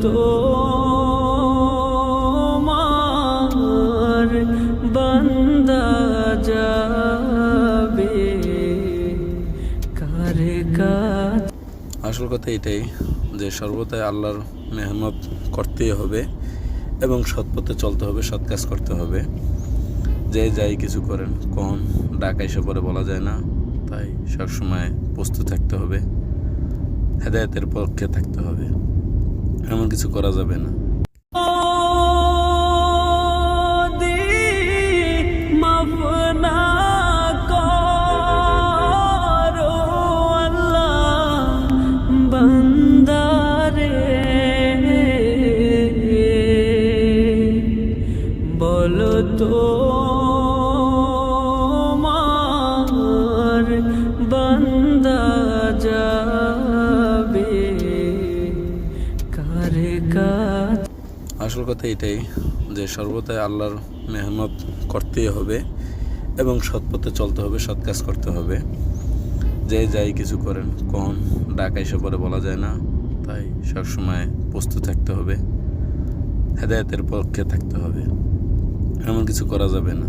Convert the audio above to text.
তো বান্দা যাবে কার কাছে। আসল কথা এটাই যে সর্বদাই আল্লাহর মেহনত করতেই হবে এবং সৎ পথে চলতে হবে, সৎ কাজ করতে হবে। যে যাই কিছু করেন, কোন ডাক এসে পরে বলা যায় না, তাই সবসময় প্রস্তুত থাকতে হবে, হেদায়েতের পক্ষে থাকতে হবে, এমন কিছু করা যাবে না। বলো তো বান্দা যাবে কার কাছে। আসল কথা এটাই যে সর্বদাই আল্লাহর মেহনত করতেই হবে এবং সৎ পথে চলতে হবে, সৎ কাজ করতে হবে। যে যাই কিছু করেন, কোন ডাক এসে পরে বলা যায় না, তাই সবসময় প্রস্তুত থাকতে হবে, হেদায়েতের পক্ষে থাকতে হবে, এমন কিছু করা যাবে না।